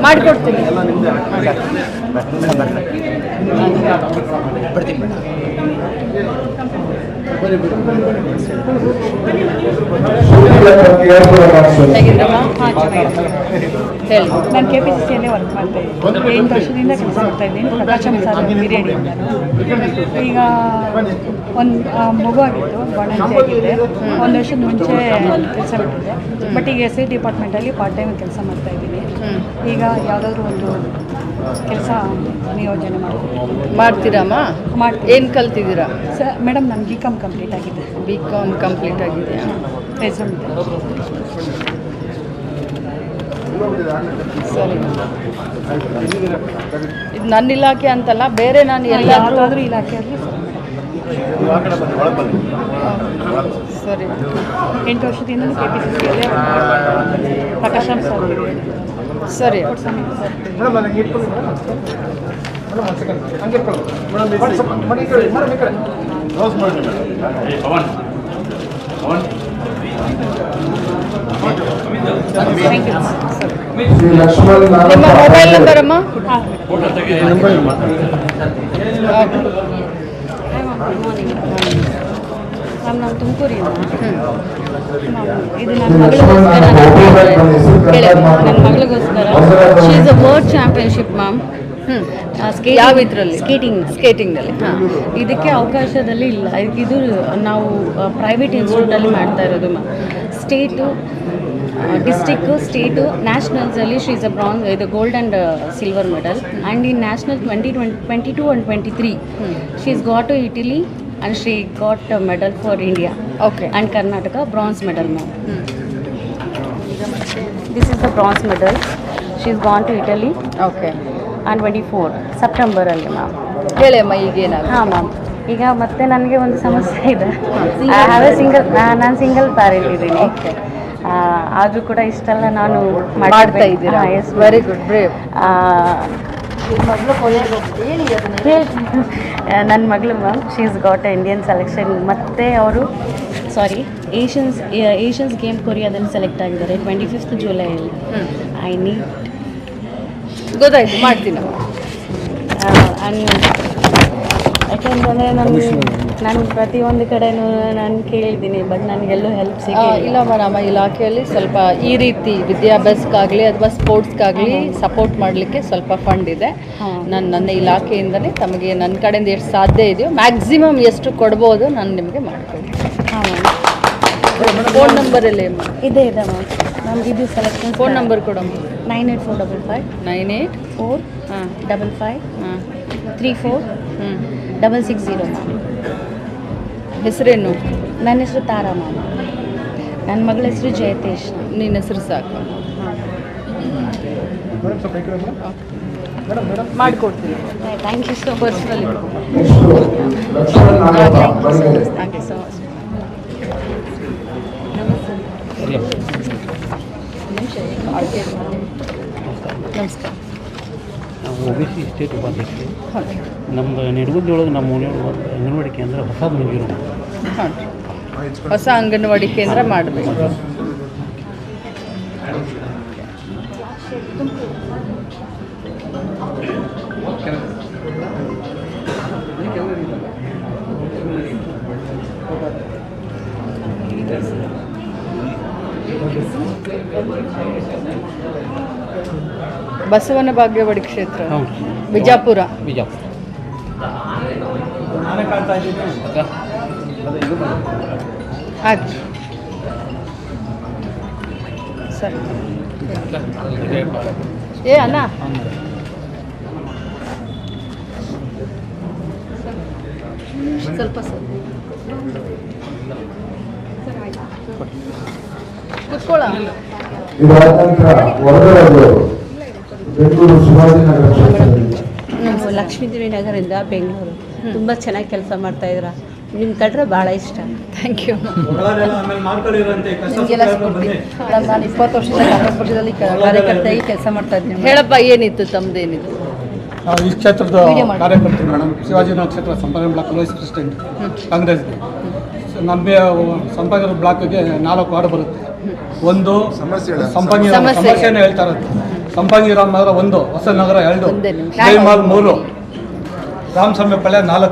ಮಾಡಿಕೊಡ್ತೀನಿ. ಹೇಳಿ. ನಾನು KPCCಯಲ್ಲೇ ವರ್ಕ್ ಮಾಡ್ತಾ ಇದ್ದೀನಿ. 8 ವರ್ಷದಿಂದ ಕೆಲಸ ಮಾಡ್ತಾ ಇದ್ದೀನಿ. ಪ್ರಕಾಶಂ ಸರ್ ಬಿರಿಯಾನಿಯಿಂದ. ಈಗ ಒಂದು ಮಗು ಆಗಿತ್ತು, ಬಾಣಂತಿ ಆಗಿದೆ. 1 ವರ್ಷದ ಮುಂಚೆ ಕೆಲಸ ಬಿಟ್ಟಿದ್ದೆ. ಬಟ್ ಈಗ SI ಡಿಪಾರ್ಟ್ಮೆಂಟಲ್ಲಿ ಪಾರ್ಟ್ ಟೈಮ್ ಕೆಲಸ ಮಾಡ್ತಾ ಇದ್ದೀನಿ. ಈಗ ಯಾವುದಾದ್ರೂ ಒಂದು ಕೆಲಸ ನಿಯೋಜನೆ ಮಾಡ್ತೀರಮ್ಮ? ಏನು ಕಲ್ತಿದ್ದೀರಾ? ಸರ್ ಮೇಡಮ್ ನಾನು BCom ಕಂಪ್ಲೀಟ್ ಆಗಿದೆ. BCom ಕಂಪ್ಲೀಟ್ ಆಗಿದೆಯಾ? ರೆಸ್ಯೂಮ್ ಸರಿ. ಇದು ನನ್ನ ಇಲಾಖೆ ಅಂತಲ್ಲ, ಬೇರೆ ನಾನು ಎಲ್ಲಾದರೂ ಇಲಾಖೆಯಲ್ಲಿ ಸರಿ. 8 ವರ್ಷದಿಂದ KPCCಯಲ್ಲೇ ಪ್ರಕಾಶಂ ಸರ್ ಸರಿ. ನಿಮ್ಮ ಮೊಬೈಲ್ ನಂಬರ್ ಅಮ್ಮ? ನಾನು ತುಮಕೂರಿಂದ. ಇದು ನನ್ನ ಮಗಳಿಗೋಸ್ಕರ she is a world championship ma'am. ಯಾವ ಇದರಲ್ಲಿ? ಸ್ಕೇಟಿಂಗಲ್ಲಿ. ಇದಕ್ಕೆ ಅವಕಾಶದಲ್ಲಿ ಇಲ್ಲ. ಇದು ನಾವು ಪ್ರೈವೇಟ್ ಇನ್ಸ್ಟಿಟ್ಯೂಟಲ್ಲಿ ಮಾಡ್ತಾ ಇರೋದು ಮ್ಯಾಮ್. ಸ್ಟೇಟು, ಡಿಸ್ಟಿಕ್ಕು, ಸ್ಟೇಟು, ನ್ಯಾಷನಲ್ಸಲ್ಲಿ ಶಿ ಈಸ್ ಅ ಬ್ರಾಂಜ್, ಇದು gold and silver medal. And in national 2022 and 23 she is got to Italy and she got a medal for India. Okay. And Karnataka bronze medal ma'am. This is the bronze medal. She's gone to Italy. Okay. And 24 September ಅಲ್ಲಿ ma'am. ಹೇಳಿ ಅಮ್ಮ, ಈಗೇನಾಗ? ಹಾಂ ma'am, ಈಗ ಮತ್ತೆ ನನಗೆ ಒಂದು ಸಮಸ್ಯೆ ಇದೆ. ನಾನು ಸಿಂಗಲ್ ಪ್ಯಾರೆಂಟ್ ಇದ್ದೀನಿ. ಓಕೆ. ಆದರೂ ಕೂಡ ಇಷ್ಟೆಲ್ಲ ನಾನು ಮಾಡ್ತಾ ಇದ್ದೀರಾ? Yes, very good, brave. ನನ್ನ ಮಗಳು ma'am, she is got Indian selection. ಮತ್ತು ಅವರು ಏಷ್ಯನ್ಸ್ ಗೇಮ್ ಕೊರಿಯಾದಲ್ಲಿ ಸೆಲೆಕ್ಟ್ ಆಗಿದ್ದಾರೆ 25th ಜುಲೈಯಲ್ಲಿ. ಐ ನೀಡ್ ಗೊತ್ತಾಯ್ತು, ಮಾಡ್ತೀನಿ. ಯಾಕೆಂದರೆ ನಾನು ಪ್ರತಿಯೊಂದು ಕಡೆನೂ ನಾನು ಕೇಳಿದ್ದೀನಿ, ಬಟ್ ನನಗೆಲ್ಲೂ ಹೆಲ್ಪ್ ಇಲ್ಲ ಮೇಡಮ್, ಇಲಾಖೆಯಲ್ಲಿ ಸ್ವಲ್ಪ ಈ ರೀತಿ ವಿದ್ಯಾಭ್ಯಾಸಕ್ಕಾಗಲಿ ಅಥವಾ ಸ್ಪೋರ್ಟ್ಸ್ಗಾಗಲಿ ಸಪೋರ್ಟ್ ಮಾಡಲಿಕ್ಕೆ ಸ್ವಲ್ಪ ಫಂಡ್ ಇದೆ. ನನ್ನ ಇಲಾಖೆಯಿಂದಲೇ ತಮಗೆ ನನ್ನ ಕಡೆಯಿಂದ ಎಷ್ಟು ಸಾಧ್ಯ ಇದೆಯೋ ಮ್ಯಾಕ್ಸಿಮಮ್ ಎಷ್ಟು ಕೊಡ್ಬೋದು ನಾನು ನಿಮಗೆ ಮಾಡ್ಕೊಡ್ತೀನಿ. ಹಾಂ ಮ್ಯಾಮ್. ಫೋನ್ ನಂಬರ್ ಎಲ್ಲ ಇದೆ ಮ್ಯಾಮ್. ನಮ್ಗೆ ಇದು ಸೆಲೆಕ್ಷನ್ ಫೋನ್ ನಂಬರ್ ಕೊಡಮ್ಮ. 98455 984 55 34 660 ಮ್ಯಾಮ್. ಹೆಸರೇನು? ನನ್ನ ಹೆಸರು ತಾರಾ ಮ್ಯಾಮ್. ನನ್ನ ಮಗಳ ಹೆಸರು ಜಯತೇಶ್. ನಿನ್ನ ಹೆಸರು ಸಾಕು. ಮಾಡಿಕೊಡ್ತೀನಿ. Thank you so personally. Thank you so much. ನಮಸ್ಕಾರ. ನಾವು OBC ಸ್ಟೇಟ್ ಉಪಾಧ್ಯಕ್ಷರು. ನಮ್ಮದು ನಿಡಗುಂದಿ ಒಳಗೆ ನಮ್ಮ ಓಣಿಯೊಳಗೆ ಅಂಗನವಾಡಿ ಕೇಂದ್ರ ಹೊಸದು ಮುಗಿರೋದು. ಹಾಂ, ಹೊಸ ಅಂಗನವಾಡಿ ಕೇಂದ್ರ ಮಾಡಬೇಕು. ಬಸವನ ಬಾಗೇವಾಡಿ ಕ್ಷೇತ್ರ, ಬಿಜಾಪುರ. ಆಯ್ತು ಸರಿ. ಏ ಅಣ್ಣ, ಸ್ವಲ್ಪ ಕೂತ್ಕೊಳ್ಳ. ನಾವು ಲಕ್ಷ್ಮೀದೇವಿ ನಗರದಿಂದ ಬೆಂಗಳೂರು. ತುಂಬ ಚೆನ್ನಾಗಿ ಕೆಲಸ ಮಾಡ್ತಾಯಿದ್ದೀರಾ. ನಿಮ್ಮ ಕಂಡ್ರೆ ಭಾಳ ಇಷ್ಟ. Thank you. ನಿಮಗೆಲ್ಲ ನಾನು 20 ವರ್ಷದಿಂದ ಕಾಂಗ್ರೆಸ್ ಪಕ್ಷದಲ್ಲಿ ಕಾರ್ಯಕರ್ತೆಯಾಗಿ ಕೆಲಸ ಮಾಡ್ತಾ ಇದ್ದೀನಿ. ಹೇಳಪ್ಪ, ಏನಿತ್ತು ತಮ್ಮದೇನಿತ್ತು? ಈ ಕ್ಷೇತ್ರದ ಕಾರ್ಯಕರ್ತೆ ಮೇಡಮ್, ಶಿವಾಜಿನಗರ ಕ್ಷೇತ್ರ ಸಂಪಾದನೆ ಬ್ಲಾಕ್ ವೈಸ್ ಪ್ರೆಸಿಡೆಂಟ್ ಕಾಂಗ್ರೆಸ್ಗೆ. ನಮ್ಮ ಸಂಪಾದನೆ ಬ್ಲಾಕ್ಗೆ 4 ವಾರ್ಡ್ ಬರುತ್ತೆ. ಒಂದು ಸಮಸ್ಯೆ. ಸಮಸ್ಯೆನೇ ಹೇಳ್ತಾ ಇರೋದು. ಸಂಪಂಗಿ ರಾಮನಗರ 1, ಹೊಸನಗರ 2, ಒಂದೇ ನಿಮಿಷ. ಜೈಮಾಲ್ 3, ರಾಮಸಮ್ಯಪಳ್ಳಿ 4,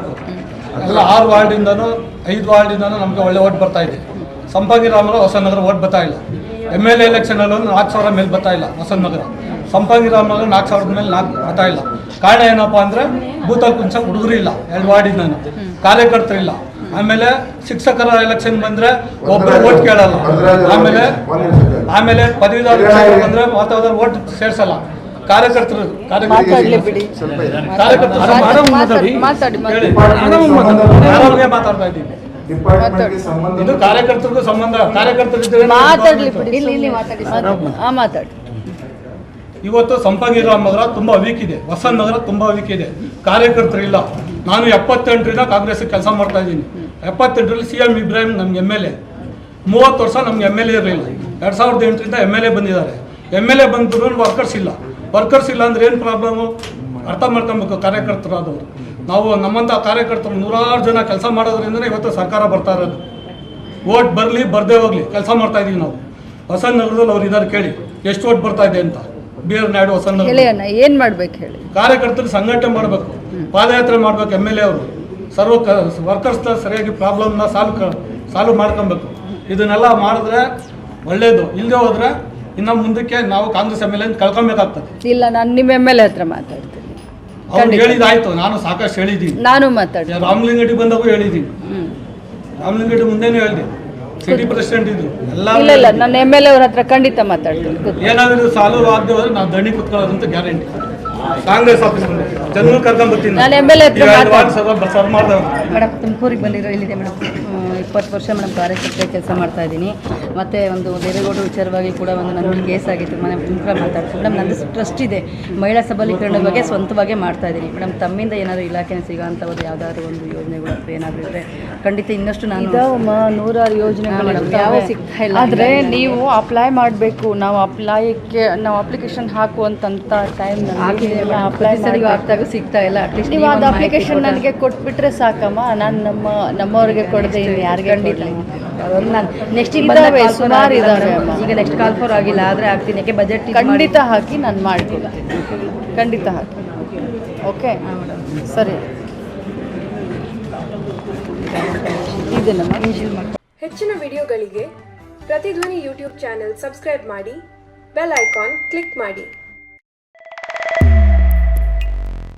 ಎಲ್ಲ 6 ವಾರ್ಡಿಂದನೂ 5 ವಾರ್ಡಿಂದನೂ ನಮಗೆ ಒಳ್ಳೆ ಓಟ್ ಬರ್ತಾ ಇದೆ. ಸಂಪಂಗಿ ರಾಮನಗರ ಹೊಸನಗರ ಓಟ್ ಬರ್ತಾ ಇಲ್ಲ. MLA ಎಲೆಕ್ಷನಲ್ಲಿ 4,000 ಮೇಲೆ ಬರ್ತಾ ಇಲ್ಲ ಹೊಸನಗರ. ಸಂಪಂಗಿ ರಾಮನಗರ 4,000 ಮೇಲೆ ಬರ್ತಾ ಇಲ್ಲ. ಕಾರಣ ಏನಪ್ಪ ಅಂದರೆ ಬೂತಲ್ಲಿ ಕುಂಚಕ್ಕೆ ಹುಡುಗರು ಇಲ್ಲ 2 ವಾರ್ಡಿಂದನೂ, ಕಾರ್ಯಕರ್ತರಿಲ್ಲ. ಆಮೇಲೆ ಶಿಕ್ಷಕರ ಎಲೆಕ್ಷನ್ ಬಂದರೆ ಒಬ್ಬರು ಓಟ್ ಕೇಳಲ್ಲ. ಆಮೇಲೆ ಪದವೀಧರ ಬಂದರೆ ಮಾತಾಡೋದು ಓಟ್ ಸೇರಿಸಲ್ಲ. ಕಾರ್ಯಕರ್ತರು ಮಾತಾಡ್ಲಿ ಬಿಡಿ. ಮಾತಾಡ್ತಾ ಇದ್ದೀವಿ. ಇದು ಕಾರ್ಯಕರ್ತರಿಗೂ ಸಂಬಂಧ. ಕಾರ್ಯಕರ್ತರು ಮಾತಾಡ್ಲಿ ಬಿಡಿ. ಮಾತಾಡಿ. ಇವತ್ತು ಸಂಪಂಗಿ ರಾಮನಗರ ತುಂಬ ವೀಕ್ ಇದೆ, ಹೊಸನಗರ ತುಂಬ ವೀಕ್ ಇದೆ, ಕಾರ್ಯಕರ್ತರಿಲ್ಲ. ನಾನು 78ರಿಂದ ಕಾಂಗ್ರೆಸ್ ಕೆಲಸ ಮಾಡ್ತಾ ಇದ್ದೀನಿ. 78ರಲ್ಲಿ CM ಇಬ್ರಾಹಿಂ ನಮ್ಗೆ MLA. 30 ವರ್ಷ ನಮ್ಗೆ MLA ಇರಲಿಲ್ಲ. 2008ರಿಂದ MLA ಬಂದಿದ್ದಾರೆ. MLA ಬಂದ್ರು ವರ್ಕರ್ಸ್ ಇಲ್ಲ. ವರ್ಕರ್ಸ್ ಇಲ್ಲ ಅಂದ್ರೆ ಏನು ಪ್ರಾಬ್ಲಮ್ಮು ಅರ್ಥ ಮಾಡ್ಕೊಬೇಕು. ಕಾರ್ಯಕರ್ತರು ಅದು ನಾವು ನಮ್ಮಂಥ ಕಾರ್ಯಕರ್ತರು 100 ಜನ ಕೆಲಸ ಮಾಡೋದ್ರಿಂದನೇ ಇವತ್ತು ಸರ್ಕಾರ ಬರ್ತಾ ಇರೋದು. ಓಟ್ ಬರಲಿ ಬರದೇ ಹೋಗಲಿ ಕೆಲಸ ಮಾಡ್ತಾ ಇದ್ದೀವಿ ನಾವು. ಹೊಸನಗರದಲ್ಲಿ ಅವ್ರು ಇದ್ದಾರೆ, ಕೇಳಿ ಎಷ್ಟು ಓಟ್ ಬರ್ತಾ ಇದೆ ಅಂತ. BR ನಾಯ್ಡು ಹೊಸನಗರ ಹೇಳಿ ಅಣ್ಣ, ಏನು ಮಾಡ್ಬೇಕು ಹೇಳಿ. ಕಾರ್ಯಕರ್ತರು ಸಂಘಟನೆ ಮಾಡಬೇಕು, ಪಾದಯಾತ್ರೆ ಮಾಡಬೇಕು. MLA ಅವರು ವರ್ಕರ್ಸ್ ಸರಿಯಾಗಿ ಪ್ರಾಬ್ಲಮ್ನ ಸಾಲ್ವ್ ಮಾಡ್ಕೊಬೇಕು. ಇದನ್ನೆಲ್ಲ ಮಾಡಿದ್ರೆ ಒಳ್ಳೇದು. ಇಲ್ಲದೆ ಹೋದ್ರೆ ಇನ್ನು ಮುಂದಕ್ಕೆ ನಾವು ಕಾಂಗ್ರೆಸ್ MLA ಕಳ್ಕೊಬೇಕಾಗ್ತದೆ. ಇಲ್ಲ, ನಾನು ನಿಮ್ಮ MLA ಹತ್ರ ಮಾತಾಡ್ತೀನಿ. ಅವ್ರು ಹೇಳಿದಾಯ್ತು, ನಾನು ಸಾಕಷ್ಟು ಹೇಳಿದ್ದೀನಿ. ನಾನು ಮಾತಾಡ್ತೀನಿ. ರಾಮಲಿಂಗಡಿ ಬಂದಾಗೂ ಹೇಳಿದ್ದೀನಿ. ರಾಮಲಿಂಗಡಿ ಮುಂದೆನೂ ಹೇಳಿದೆ. ಸಿಟಿ ಪ್ರೆಸಿಡೆಂಟ್ ಇದ್ರು ಎಲ್ಲ. ಇಲ್ಲ, ನನ್ನ MLA ಅವ್ರ ಹತ್ರ ಖಂಡಿತ ಮಾತಾಡ್ತೀನಿ. ಏನಾದರೂ ಸಾಲ್ವ್ ಆಗದೆ ಹೋದ್ರೆ ನಾವು ದಂಡಿ ಕುತ್ಕೊಳ್ಳೋದಂತ ಗ್ಯಾರಂಟಿ. ಕಾಂಗ್ರೆಸ್ ಆಫೀಸ್ ಜನ ಕರ್ಕೊಂಡ್ಬರ್ತೀನಿ. ನಾನು MLA ಹತ್ರ ಮೇಡಮ್ ತುಮಕೂರಿಗೆ ಬಂದಿರೋ ಇಲ್ಲಿದೆ ಮೇಡಮ್. 20 ವರ್ಷ ಮೇಡಮ್ ಕಾರ್ಯಕರ್ತೆ ಕೆಲಸ ಮಾಡ್ತಾ ಇದ್ದೀನಿ. ಮತ್ತು ಒಂದು ದೇವೇಗೌಡರ ವಿಚಾರವಾಗಿ ಕೂಡ ಒಂದು ನನಗೆ ಕೇಸ್ ಆಗಿತ್ತು. ಮಾತಾಡ್ತೀನಿ ಮೇಡಮ್. ನಂದು ಟ್ರಸ್ಟ್ ಇದೆ, ಮಹಿಳಾ ಸಬಲೀಕರಣದ ಬಗ್ಗೆ ಸ್ವಂತವಾಗೇ ಮಾಡ್ತಾ ಇದ್ದೀನಿ ಮೇಡಮ್. ತಮ್ಮಿಂದ ಏನಾದರೂ ಇಲಾಖೆನ ಸಿಗೋಂಥ ಒಂದು ಯಾವುದಾದ್ರು ಒಂದು ಯೋಜನೆಗಳು ಅಥವಾ ಏನಾದರೂ ಇದ್ದರೆ ಖಂಡಿತ ಇನ್ನಷ್ಟು ನಾನು ನೂರಾರು ಯೋಜನೆಗಳು ಯಾವ ಸಿಗ್ತಾ ಇಲ್ಲ. ಆದರೆ ನೀವು ಅಪ್ಲೈ ಮಾಡಬೇಕು. ನಾವು ಅಪ್ಲಿಕೇಶನ್ ಹಾಕುವಂಥ ಟೈಮ್ ಅಪ್ಲೈ ಆಗ್ತಾಗೂ ಸಿಗ್ತಾ ಇಲ್ಲ. ಅಟ್ಲೀಸ್ಟ್ ನೀವು ಅದು ಅಪ್ಲಿಕೇಶನ್ ನನಗೆ ಕೊಟ್ಬಿಟ್ರೆ ಸಾಕಮ್ಮ. ನಾನು ನಮ್ಮವ್ರಿಗೆ ಕೊಡದೆ ಯಾರಿಗೆ ಖಂಡಿತ ನಾನು ನೆಕ್ಸ್ಟ್ ಸುಮಾರು ಇದ್ದಾವೆ. ಈಗ ನೆಕ್ಸ್ಟ್ ಕಾಲ್ ಫಾರ್ ಆಗಿಲ್ಲ, ಆದರೆ ಆಗ್ತೀನಿ. ಯಾಕೆ ಬಜೆಟ್ ಖಂಡಿತ ಹಾಕಿ ನಾನು ಮಾಡ್ಕೊಡ್ತೀನಿ. ಖಂಡಿತ ಹಾಕಿ. ಓಕೆ ಸರಿ. ಇದನ್ನ ಹೆಚ್ಚಿನ ವಿಡಿಯೋಗಳಿಗೆ ಪ್ರತಿಧ್ವನಿ ಯೂಟ್ಯೂಬ್ ಚಾನೆಲ್ ಸಬ್ಸ್ಕ್ರೈಬ್ ಮಾಡಿ, ಬೆಲ್ ಐಕಾನ್ ಕ್ಲಿಕ್ ಮಾಡಿ.